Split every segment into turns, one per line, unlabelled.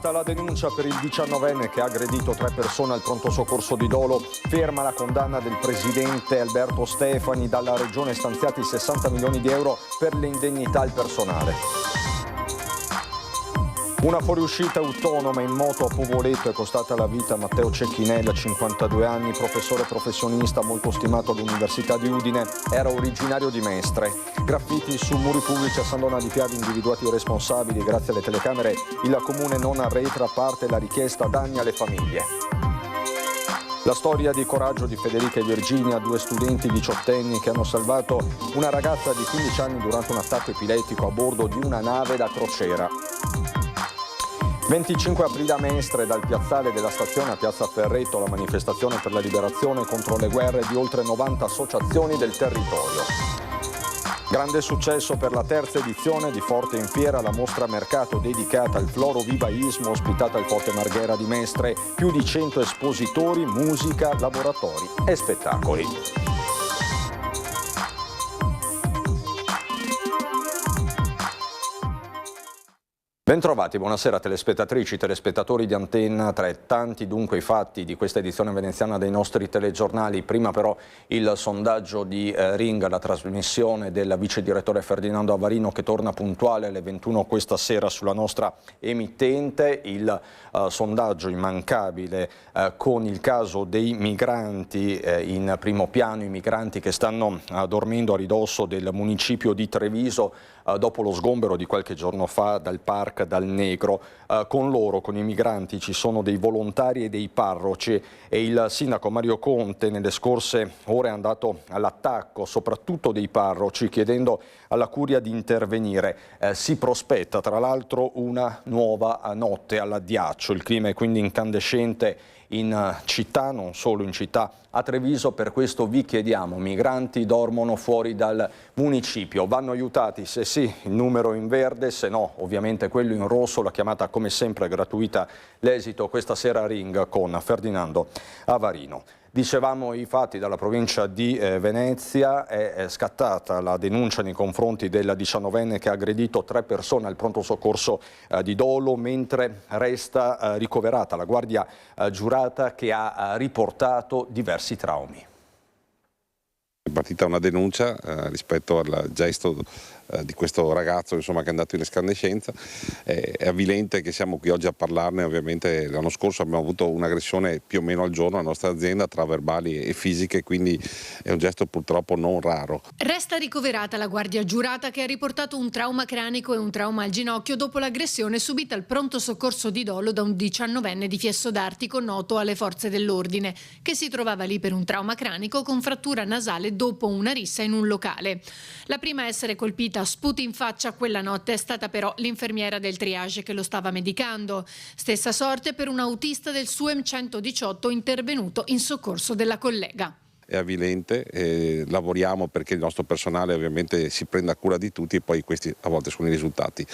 Scatta la denuncia per il 19enne che ha aggredito 3 persone al pronto soccorso di Dolo. Ferma la condanna del presidente Alberto Stefani. Dalla regione stanziati 60 milioni di euro per le indennità al personale. Una fuoriuscita autonoma in moto a Povoleto è costata la vita a Matteo Cecchinella, 52 anni, professore professionista molto stimato all'Università di Udine, era originario di Mestre. Graffiti su muri pubblici a San Dona di Piave, individuati i responsabili. Grazie alle telecamere il comune non arretra, parte la richiesta danni alle famiglie. La storia di coraggio di Federica e Virginia, 2 studenti diciottenni che hanno salvato una ragazza di 15 anni durante un attacco epilettico a bordo di una nave da crociera. 25 aprile a Mestre, dal piazzale della stazione a Piazza Ferretto, la manifestazione per la liberazione contro le guerre di oltre 90 associazioni del territorio. Grande successo per la 3ª edizione di Forte in Fiera, la mostra mercato dedicata al florovivaismo ospitata al Forte Marghera di Mestre, più di 100 espositori, musica, laboratori e spettacoli. Bentrovati, buonasera telespettatrici, telespettatori di Antenna 3. Tanti dunque i fatti di questa edizione veneziana dei nostri telegiornali. Prima però il sondaggio di Ring, la trasmissione del vice direttore Ferdinando Avarino che torna puntuale alle 21 questa sera sulla nostra emittente. Il sondaggio immancabile con il caso dei migranti in primo piano, i migranti che stanno dormendo a ridosso del municipio di Treviso dopo lo sgombero di qualche giorno fa dal Park dal Negro. Con loro, con i migranti, ci sono dei volontari e dei parroci e il sindaco Mario Conte nelle scorse ore è andato all'attacco soprattutto dei parroci, chiedendo alla curia di intervenire. Si prospetta tra l'altro una nuova notte all'addiaccio, il clima è quindi incandescente in città, non solo in città. A Treviso per questo vi chiediamo, migranti dormono fuori dal municipio, vanno aiutati se sì, il numero in verde, se no ovviamente quello in rosso, la chiamata come sempre gratuita, l'esito questa sera a Ring con Ferdinando Avarino. Dicevamo i fatti dalla provincia di Venezia, è scattata la denuncia nei confronti del 19enne che ha aggredito 3 persone al pronto soccorso di Dolo, mentre resta ricoverata la guardia giurata che ha riportato diversi traumi.
È partita una denuncia rispetto al gesto di questo ragazzo insomma, che è andato in escandescenza. È avvilente che siamo qui oggi a parlarne. Ovviamente l'anno scorso abbiamo avuto un'aggressione più o meno al giorno alla nostra azienda tra verbali e fisiche, quindi è un gesto purtroppo non raro.
Resta ricoverata la guardia giurata che ha riportato un trauma cranico e un trauma al ginocchio dopo l'aggressione subita al pronto soccorso di Dolo da un 19enne di Fiesso d'Artico noto alle forze dell'ordine, che si trovava lì per un trauma cranico con frattura nasale dopo una rissa in un locale. La prima a essere colpita a sputi in faccia quella notte è stata però l'infermiera del triage che lo stava medicando. Stessa sorte per un autista del SUEM 118 intervenuto in soccorso della collega.
È avvilente, lavoriamo perché il nostro personale ovviamente si prenda cura di tutti e poi questi a volte sono i risultati.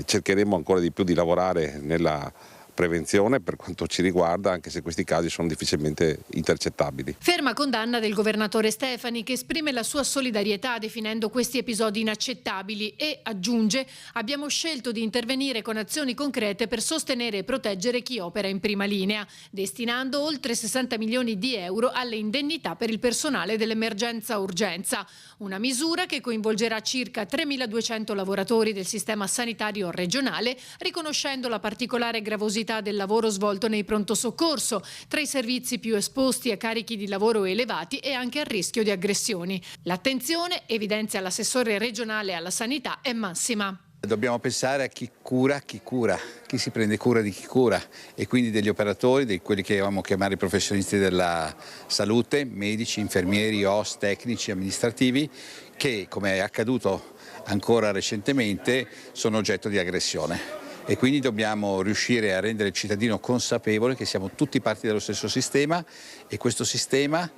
Cercheremo ancora di più di lavorare nella prevenzione per quanto ci riguarda, anche se questi casi sono difficilmente intercettabili.
Ferma condanna del governatore Stefani, che esprime la sua solidarietà definendo questi episodi inaccettabili e aggiunge: abbiamo scelto di intervenire con azioni concrete per sostenere e proteggere chi opera in prima linea, destinando oltre 60 milioni di euro alle indennità per il personale dell'emergenza urgenza, una misura che coinvolgerà circa 3.200 lavoratori del sistema sanitario regionale, riconoscendo la particolare gravosità del lavoro svolto nei pronto soccorso, tra i servizi più esposti a carichi di lavoro elevati e anche al rischio di aggressioni. L'attenzione, evidenzia l'assessore regionale alla sanità, è massima.
Dobbiamo pensare a chi cura, chi si prende cura di chi cura, e quindi degli operatori, di quelli che avevamo chiamare i professionisti della salute, medici, infermieri, OS, tecnici, amministrativi, che, come è accaduto ancora recentemente, sono oggetto di aggressione. E quindi dobbiamo riuscire a rendere il cittadino consapevole che siamo tutti parti dello stesso sistema, e questo sistema,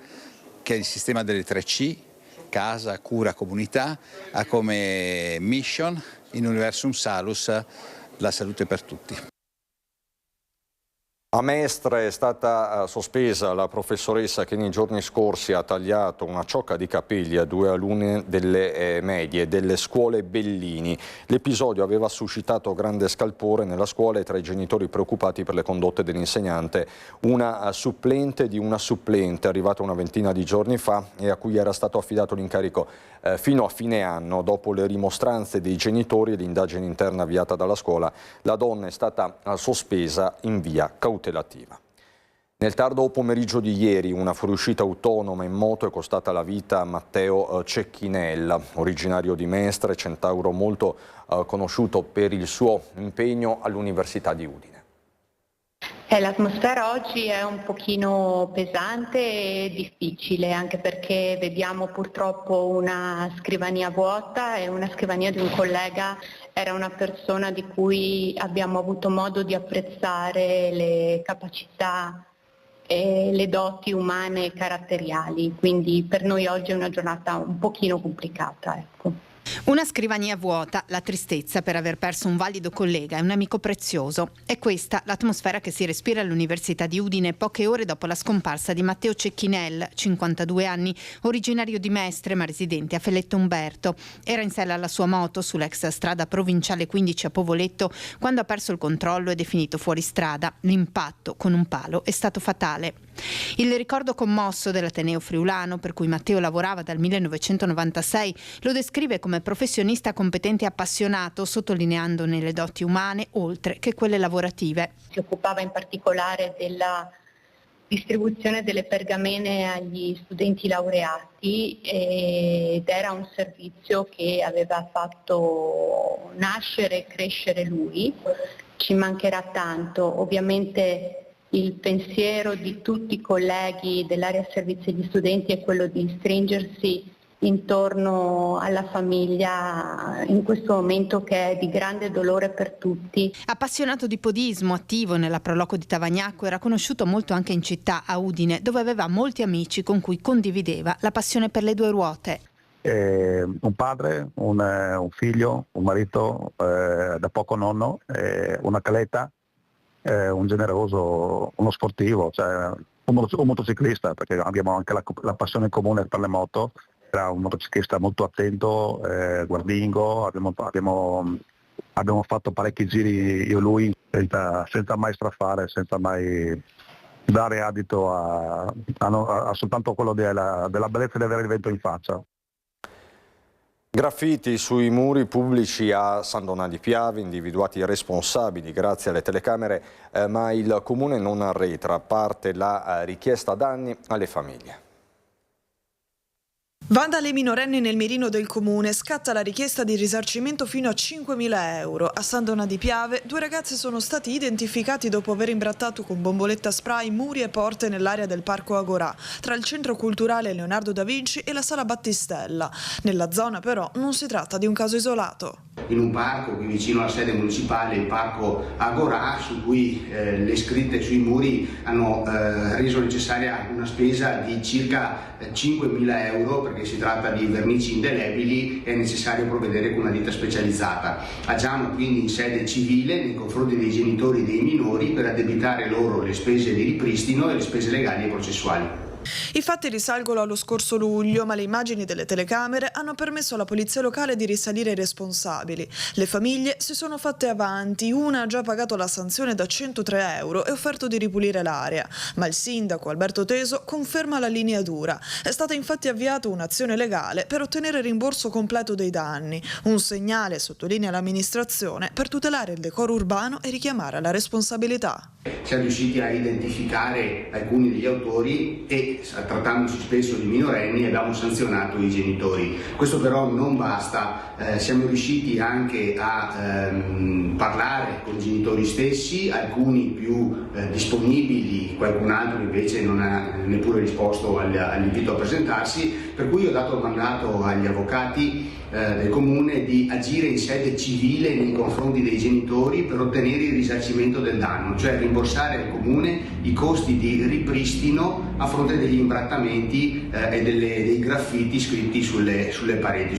che è il sistema delle 3C, casa, cura, comunità, ha come mission in Universum Salus la salute per tutti.
A Mestre è stata sospesa la professoressa che nei giorni scorsi ha tagliato una ciocca di capelli a 2 alunne delle medie delle scuole Bellini. L'episodio aveva suscitato grande scalpore nella scuola e tra i genitori preoccupati per le condotte dell'insegnante. Una supplente di una supplente arrivata una ventina di giorni fa e a cui era stato affidato l'incarico fino a fine anno. Dopo le rimostranze dei genitori e l'indagine interna avviata dalla scuola, la donna è stata sospesa in via cautelativa. Nel tardo pomeriggio di ieri una fuoriuscita autonoma in moto è costata la vita a Matteo Cecchinella, originario di Mestre, centauro molto conosciuto per il suo impegno all'Università di Udine.
L'atmosfera oggi è un pochino pesante e difficile, anche perché vediamo purtroppo una scrivania vuota e una scrivania di un collega. Era una persona di cui abbiamo avuto modo di apprezzare le capacità e le doti umane e caratteriali, quindi per noi oggi è una giornata un pochino complicata, ecco.
Una scrivania vuota, la tristezza per aver perso un valido collega e un amico prezioso. È questa l'atmosfera che si respira all'Università di Udine poche ore dopo la scomparsa di Matteo Cecchinella, 52 anni, originario di Mestre ma residente a Feletto Umberto. Era in sella alla sua moto sull'ex strada provinciale 15 a Povoletto quando ha perso il controllo ed è finito fuori strada. L'impatto con un palo è stato fatale. Il ricordo commosso dell'Ateneo friulano, per cui Matteo lavorava dal 1996, lo descrive come professionista competente e appassionato, sottolineandone le doti umane oltre che quelle lavorative.
Si occupava in particolare della distribuzione delle pergamene agli studenti laureati ed era un servizio che aveva fatto nascere e crescere lui. Ci mancherà tanto, ovviamente. Il pensiero di tutti i colleghi dell'area servizi agli studenti è quello di stringersi intorno alla famiglia in questo momento che è di grande dolore per tutti.
Appassionato di podismo, attivo nella Proloco di Tavagnacco, era conosciuto molto anche in città, a Udine, dove aveva molti amici con cui condivideva la passione per le due ruote.
Un padre, un figlio, un marito, da poco nonno, una caletta. Un generoso, uno sportivo, cioè un motociclista, perché abbiamo anche la passione comune per le moto. Era un motociclista molto attento, guardingo, abbiamo fatto parecchi giri io e lui senza mai strafare, senza mai dare adito a soltanto quello della bellezza di avere il vento in faccia.
Graffiti sui muri pubblici a San Donà di Piave, individuati responsabili grazie alle telecamere, ma il Comune non arretra, parte la richiesta danni alle famiglie.
Vandali minorenni nel mirino del comune, scatta la richiesta di risarcimento fino a 5.000 euro. A San Donà di Piave 2 ragazzi sono stati identificati dopo aver imbrattato con bomboletta spray muri e porte nell'area del Parco Agorà, tra il centro culturale Leonardo da Vinci e la Sala Battistella. Nella zona però non si tratta di un caso isolato.
In un parco qui vicino alla sede municipale, il Parco Agorà, su cui le scritte sui muri hanno reso necessaria una spesa di circa 5.000 euro, perché si tratta di vernici indelebili e è necessario provvedere con una ditta specializzata. Agiamo quindi in sede civile nei confronti dei genitori dei minori per addebitare loro le spese di ripristino e le spese legali e processuali.
I fatti risalgono allo scorso luglio, ma le immagini delle telecamere hanno permesso alla polizia locale di risalire i responsabili. Le famiglie si sono fatte avanti, una ha già pagato la sanzione da 103 euro e offerto di ripulire l'area, ma il sindaco Alberto Teso conferma la linea dura. È stata infatti avviata un'azione legale per ottenere il rimborso completo dei danni, un segnale, sottolinea l'amministrazione, per tutelare il decoro urbano e richiamare alla responsabilità.
Siamo riusciti a identificare alcuni degli autori e, trattandosi spesso di minorenni, abbiamo sanzionato i genitori. Questo però non basta, siamo riusciti anche a parlare con i genitori stessi, alcuni più disponibili, qualcun altro invece non ha neppure risposto all'invito a presentarsi, per cui ho dato il mandato agli avvocati del Comune di agire in sede civile nei confronti dei genitori per ottenere il risarcimento del danno, cioè rimborsare al Comune i costi di ripristino a fronte degli imbrattamenti e dei graffiti scritti sulle pareti.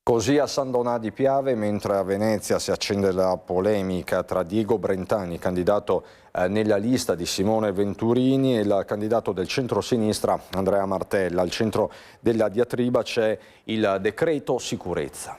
Così a San Donà di Piave, mentre a Venezia si accende la polemica tra Diego Brentani, candidato nella lista di Simone Venturini, e il candidato del centro-sinistra Andrea Martella. Al centro della diatriba c'è il decreto sicurezza.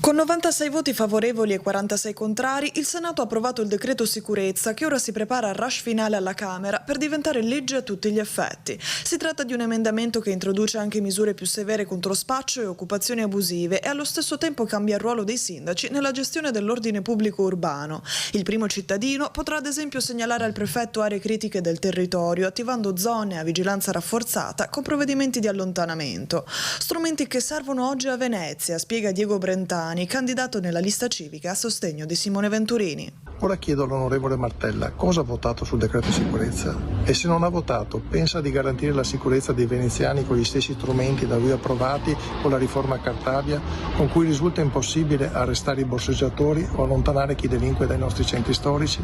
Con 96 voti favorevoli e 46 contrari, il Senato ha approvato il decreto sicurezza che ora si prepara al rush finale alla Camera per diventare legge a tutti gli effetti. Si tratta di un emendamento che introduce anche misure più severe contro spaccio e occupazioni abusive e allo stesso tempo cambia il ruolo dei sindaci nella gestione dell'ordine pubblico urbano. Il primo cittadino potrà ad esempio segnalare al prefetto aree critiche del territorio, attivando zone a vigilanza rafforzata con provvedimenti di allontanamento. Strumenti che servono oggi a Venezia, spiega Diego Brentani, candidato nella lista civica a sostegno di Simone Venturini.
Ora chiedo all'onorevole Martella cosa ha votato sul decreto sicurezza e se non ha votato pensa di garantire la sicurezza dei veneziani con gli stessi strumenti da lui approvati con la riforma Cartabia, con cui risulta impossibile arrestare i borseggiatori o allontanare chi delinque dai nostri centri storici.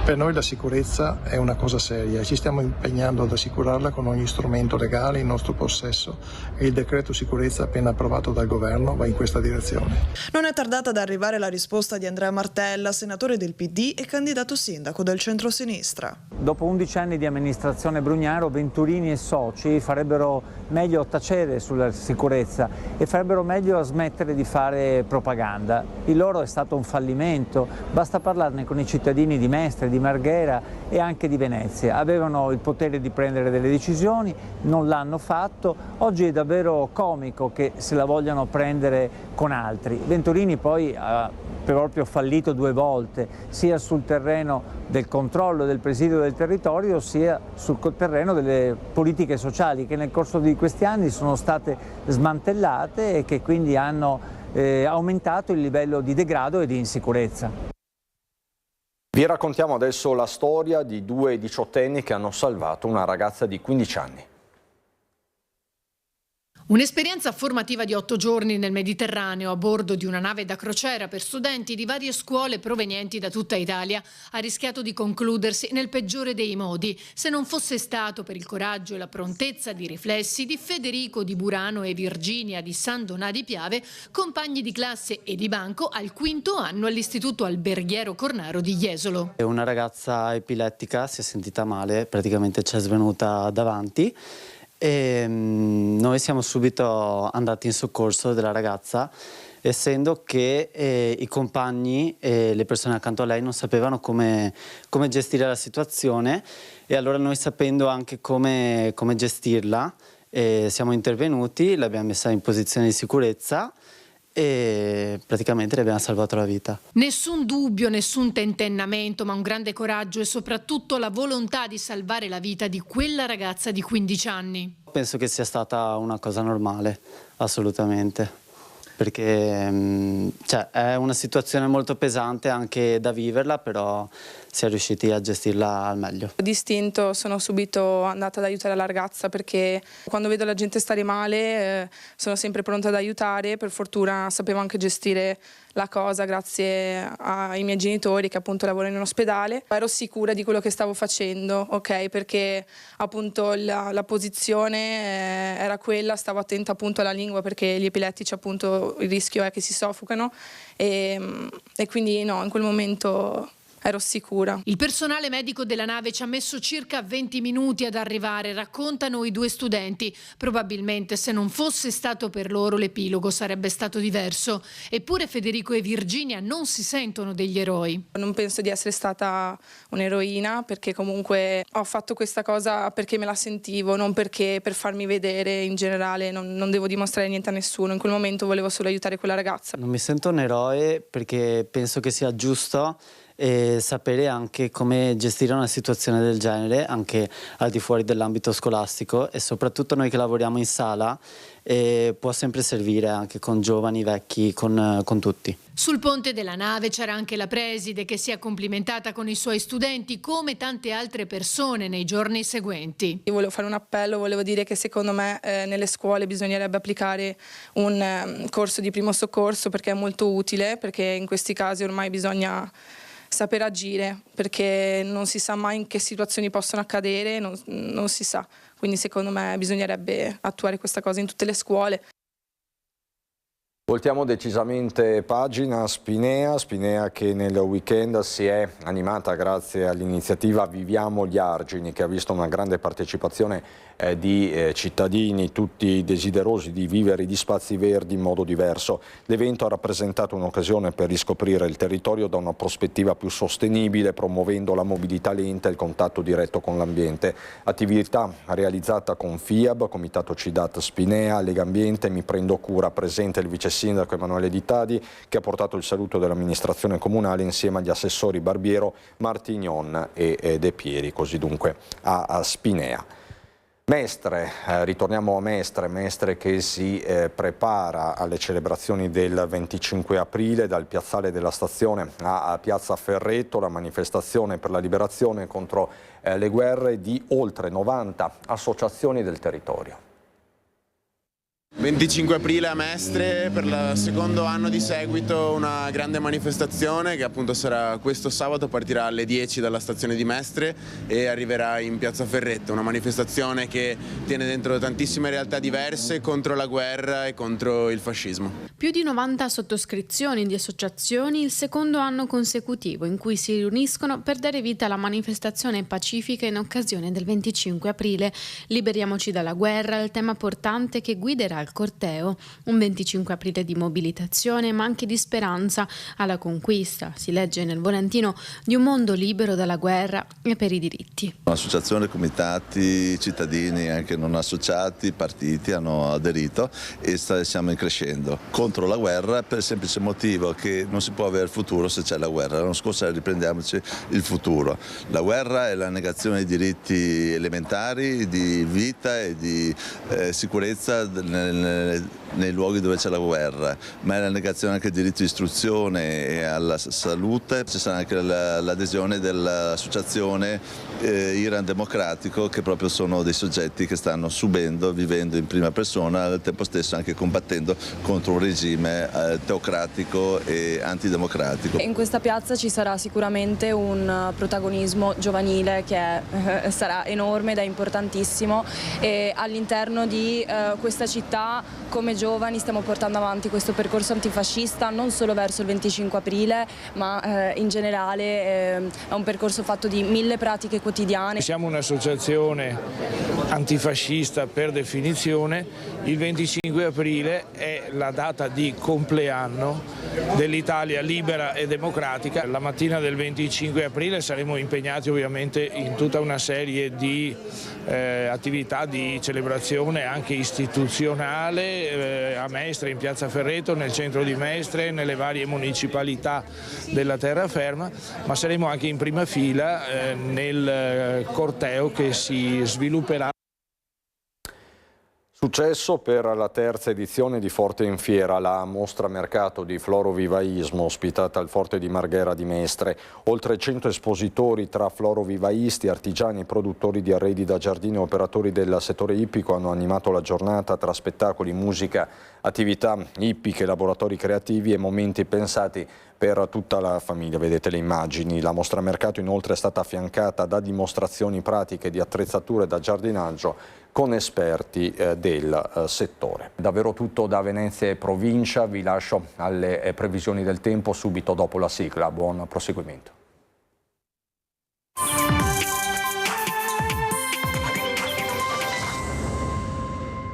Per noi la sicurezza è una cosa seria e ci stiamo impegnando ad assicurarla con ogni strumento legale in nostro possesso e il decreto sicurezza appena approvato dal governo va in questa direzione.
Non è tardata ad arrivare la risposta di Andrea Martella, senatore del PD e candidato sindaco del centro-sinistra.
Dopo 11 anni di amministrazione Brugnaro, Venturini e soci farebbero meglio a tacere sulla sicurezza e farebbero meglio a smettere di fare propaganda. Il loro è stato un fallimento, basta parlarne con i cittadini di Mestre, di Marghera e anche di Venezia. Avevano il potere di prendere delle decisioni, non l'hanno fatto. Oggi è davvero comico che se la vogliano prendere con altri. Venturini poi ha proprio fallito 2 volte, sia sul terreno del controllo del presidio del territorio, sia sul terreno delle politiche sociali che nel corso di questi anni sono state smantellate e che quindi hanno aumentato il livello di degrado e di insicurezza.
Vi raccontiamo adesso la storia di 2 diciottenni che hanno salvato una ragazza di 15 anni.
Un'esperienza formativa di 8 giorni nel Mediterraneo a bordo di una nave da crociera per studenti di varie scuole provenienti da tutta Italia ha rischiato di concludersi nel peggiore dei modi, se non fosse stato per il coraggio e la prontezza di riflessi di Federico di Burano e Virginia di San Donà di Piave, compagni di classe e di banco al 5º anno all'Istituto Alberghiero Cornaro di Jesolo.
Una ragazza epilettica si è sentita male, praticamente ci è svenuta davanti. E noi siamo subito andati in soccorso della ragazza, essendo che i compagni e le persone accanto a lei non sapevano come gestire la situazione, e allora noi, sapendo anche come gestirla, siamo intervenuti, l'abbiamo messa in posizione di sicurezza e praticamente le abbiamo salvato la vita.
Nessun dubbio, nessun tentennamento, ma un grande coraggio e soprattutto la volontà di salvare la vita di quella ragazza di 15 anni.
Penso che sia stata una cosa normale, assolutamente, perché è una situazione molto pesante anche da viverla, però si è riusciti a gestirla al meglio.
D'istinto sono subito andata ad aiutare la ragazza, perché quando vedo la gente stare male sono sempre pronta ad aiutare. Per fortuna sapevo anche gestire la cosa grazie ai miei genitori che appunto lavorano in ospedale. Ero sicura di quello che stavo facendo, ok? Perché appunto la posizione era quella, stavo attenta appunto alla lingua, perché gli epilettici appunto il rischio è che si soffocano e quindi no, in quel momento ero sicura.
Il personale medico della nave ci ha messo circa 20 minuti ad arrivare, raccontano i 2 studenti. Probabilmente se non fosse stato per loro l'epilogo sarebbe stato diverso. Eppure Federico e Virginia non si sentono degli eroi.
Non penso di essere stata un'eroina, perché comunque ho fatto questa cosa perché me la sentivo, non perché per farmi vedere in generale. Non devo dimostrare niente a nessuno, in quel momento volevo solo aiutare quella ragazza.
Non mi sento un eroe perché penso che sia giusto e sapere anche come gestire una situazione del genere anche al di fuori dell'ambito scolastico, e soprattutto noi che lavoriamo in sala può sempre servire anche con giovani, vecchi, con tutti.
Sul ponte della nave c'era anche la preside che si è complimentata con i suoi studenti come tante altre persone nei giorni seguenti.
Io volevo fare un appello, volevo dire che secondo me nelle scuole bisognerebbe applicare un corso di primo soccorso, perché è molto utile, perché in questi casi ormai bisogna saper agire, perché non si sa mai in che situazioni possono accadere, non si sa. Quindi secondo me bisognerebbe attuare questa cosa in tutte le scuole.
Voltiamo decisamente pagina. Spinea che nel weekend si è animata grazie all'iniziativa Viviamo gli Argini, che ha visto una grande partecipazione di cittadini, tutti desiderosi di vivere gli spazi verdi in modo diverso. L'evento ha rappresentato un'occasione per riscoprire il territorio da una prospettiva più sostenibile, promuovendo la mobilità lenta e il contatto diretto con l'ambiente. Attività realizzata con FIAB, Comitato CIDAT Spinea, Legambiente, Mi Prendo Cura, presente il vice sindaco Emanuele Di Tadi, che ha portato il saluto dell'amministrazione comunale insieme agli assessori Barbiero, Martignon e De Pieri, così dunque a Spinea. Mestre, ritorniamo a Mestre che si prepara alle celebrazioni del 25 aprile dal piazzale della stazione a Piazza Ferretto, la manifestazione per la liberazione contro le guerre di oltre 90 associazioni del territorio.
25 aprile a Mestre, per il secondo anno di seguito una grande manifestazione che appunto sarà questo sabato, partirà alle 10 dalla stazione di Mestre e arriverà in Piazza Ferretto, una manifestazione che tiene dentro tantissime realtà diverse contro la guerra e contro il fascismo.
Più di 90 sottoscrizioni di associazioni il secondo anno consecutivo in cui si riuniscono per dare vita alla manifestazione pacifica in occasione del 25 aprile. Liberiamoci dalla guerra, il tema portante che guiderà il corteo, un 25 aprile di mobilitazione ma anche di speranza alla conquista, si legge nel volantino, di un mondo libero dalla guerra e per i diritti.
Associazioni, comitati, cittadini, anche non associati, partiti hanno aderito e stiamo in crescendo contro la guerra per il semplice motivo che non si può avere futuro se c'è la guerra. L'anno scorso riprendiamoci il futuro. La guerra è la negazione dei diritti elementari di vita e di sicurezza nei luoghi dove c'è la guerra, ma è la negazione anche del diritto di istruzione e alla salute. Ci sarà anche l'adesione dell'associazione Iran Democratico, che proprio sono dei soggetti che stanno subendo, vivendo in prima persona, al tempo stesso anche combattendo contro un regime teocratico e antidemocratico.
In questa piazza ci sarà sicuramente un protagonismo giovanile che sarà enorme ed è importantissimo, e all'interno di questa città come giovani stiamo portando avanti questo percorso antifascista non solo verso il 25 aprile ma in generale è un percorso fatto di 1000 pratiche quotidiane.
Siamo un'associazione antifascista per definizione, il 25 aprile è la data di compleanno dell'Italia libera e democratica. La mattina del 25 aprile saremo impegnati ovviamente in tutta una serie di attività di celebrazione anche istituzionale a Mestre, in Piazza Ferretto, nel centro di Mestre, nelle varie municipalità della terraferma, ma saremo anche in prima fila nel corteo che si svilupperà.
Successo per la terza edizione di Forte in Fiera, la mostra mercato di florovivaismo ospitata al Forte di Marghera di Mestre. Oltre 100 espositori tra florovivaisti, artigiani, produttori di arredi da giardino e operatori del settore ippico hanno animato la giornata tra spettacoli, musica, attività ippiche, laboratori creativi e momenti pensati per tutta la famiglia. Vedete le immagini. La mostra mercato inoltre è stata affiancata da dimostrazioni pratiche di attrezzature da giardinaggio con esperti del settore. Davvero tutto da Venezia e provincia, vi lascio alle previsioni del tempo subito dopo la sigla. Buon proseguimento.